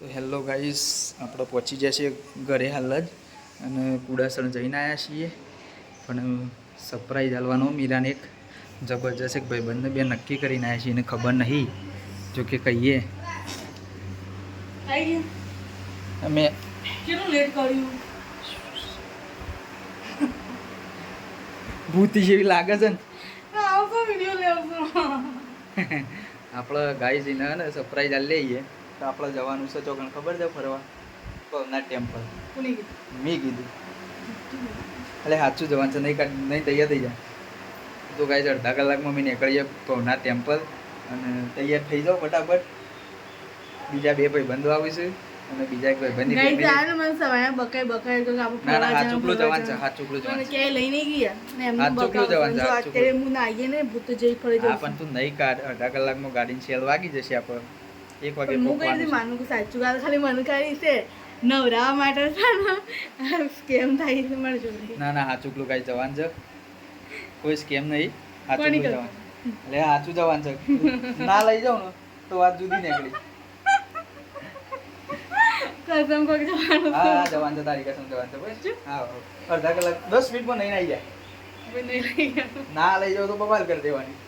તો hello guys, આપણે પહોંચી ગયા છીએ ઘરે હાલ જ અને કુડાસણ જઈને આવ્યા છીએ. પણ સરપ્રાઈઝ હાલવાનો મીરાને એક જબરજસ્ત એક ભાઈબંધને બે નક્કી કરીને આવ્યા છીએ. એને ખબર નહીં, જો કે કહીએ અમે કેટલું લેટ કર્યું. ભૂત જેવી લાગે છે ને. આવતો વિડિયો લેવતો આપણે ગાઈસ એને ને સરપ્રાઈઝ હાલ લઈએ. તો આપણે જવાનું છે ચોકણ, ખબર છે ફરવા ભવનાથ ટેમ્પલ. કોને કીધું? મેં કીધું એટલે સાચું જવાનું છે. નહીં તૈયાર થઈ જાય તો ગાઈસ અડધા કલાકમાં મેં નીકળીએ ભવનાથ ટેમ્પલ. અને તૈયાર થઈ જાઓ ફટાફટ. બીજા બે ભાઈબંધો આવીશું અને બીજા એક ભાઈબંધી ગાઈસ આને મને સવારે બકાય તો આપણે ના ના ફરવા હાચુકલું જવાનું છે, હાચુકલું મને જવાનું છે. ક્યાંય લઈ નહીં ગયા ને એમને હાચુકલું જવાનું છે, હાચુકલું. અત્યારે હું નાઈએ ને ભૂત જઈ ફરી હા જઉં પણ તું નહીં કાઢ, અડધા કલાકમાં ગાડીની સેલ વાગી જશે. આપણે 1 વાગે હું કઈ રીતે માનું કે સાચું વાત ખાલી મને કરી છે નવરાવા માટે છે ને સ્કેમ થાય છે મારી જોડે. ના ના હાચુકલું ગાઈસ જવાનું છે, કોઈ સ્કેમ નહીં. હાચુકલું કોની જવાનું એટલે હાચું જવાનું છે. ના લઈ જાઉં ને તો વાત જુદી નીકળી. કસમ કોક જવાનું હા જવાનું છે, તારી કસમ જવાનું છે ભાઈ. હા અડધા કલાક 10 મિનિટમાં નહીં આવી જાય. કોઈ નહીં લઈ ગયા. ના લઈ જાવ તો બબાલ કરી દેવાની.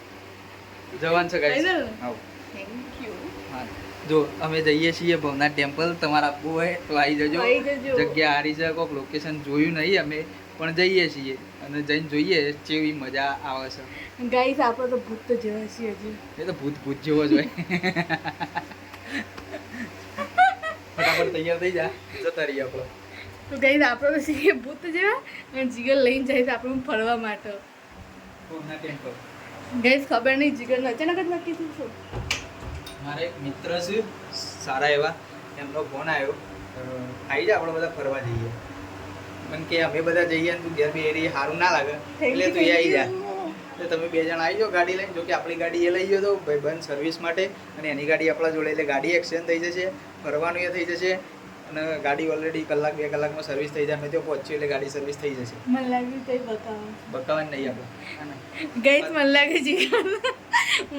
જવાન છે ગાઈસ. લઈ જાઓ? આવો. Thank you. હા જો અમે જઈએ છીએ ભવનાથ ટેમ્પલ. તમારા આપવું હોય તો આવી જજો. આવી જજો. જગ્યા હારી છે, કોઈક લોકેશન જોયું નહીં અમે પણ જઈએ છીએ અને જઈને જોઈએ કેવી મજા આવે છે. ગાઈસ આપણે તો ભૂત જેવા છીએ હજી. એ તો ભૂત ભૂત જેવો જ હોય. ફટાફટ તૈયાર થઈ જા, જતા રહીએ આપણે. તો ગાઈસ આપણે તો છીએ ભૂત જેવા અને જીગર લઈને જાય છે આપણે ફરવા માટે. ભવનાથ ટેમ્પલ. ગાઈસ ખબર નહીં જીગરનું અચાનક જ નક્કી થયું શું. મારા એક મિત્ર છે સારા એવા, એમનો ફોન આવ્યો આવી જા આપણે બધા ફરવા જઈએ. મને કે અમે બધા જઈએ ને તું ઘેર બે એરી સારું ના લાગે એટલે તું આવી જા. તો તમે 2 જણ આવી જાઓ ગાડી લઈને. જો કે આપણી ગાડી એ લઈ ગયો તો ભાઈબંધ સર્વિસ માટે અને એની ગાડી આપણા જોડે, એટલે ગાડી એક્સચેન્જ થઈ જશે, ફરવાનું એ થઈ જશે અને ગાડી ઓલરેડી 1 કલાક 2 કલાકમાં સર્વિસ થઈ જાય. અમે ત્યાં પહોંચ્યું એટલે ગાડી સર્વિસ થઈ જશે. મને લાગ્યું કઈ બતાવો. બતાવવાનું નહીં આપણે. ગાઈસ મને લાગે જીગર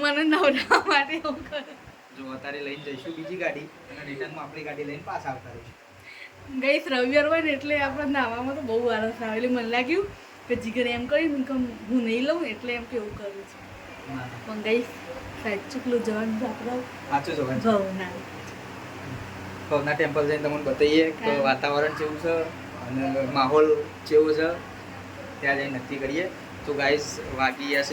મને નવરા માટે એવું કરે. જો અત્યારે લઈને જઈશું બીજી ગાડી અને રિટર્નમાં આપણી ગાડી લઈને પાછા આવતા રહીશું. ગાઈસ રવિવાર હોય ને એટલે આપણે નાવામાં તો બહુ આળસ આવે. એટલે મને લાગ્યું કે જીગર એમ કરીને કે હું નહીં લઉં એટલે એમ કેવું કરું છું. ના પણ ગાઈસ સાચુકલું જવાનું છે આપણે સાચું જવાનું છે. ભવનાથ. ભવનાથ ટેમ્પલ જઈને તમને બતાવીએ કે વાતાવરણ કેવું છે અને માહોલ કેવો છે ત્યાં જઈને નક્કી કરીએ. તો ગાઈસ વાગી ગયા છે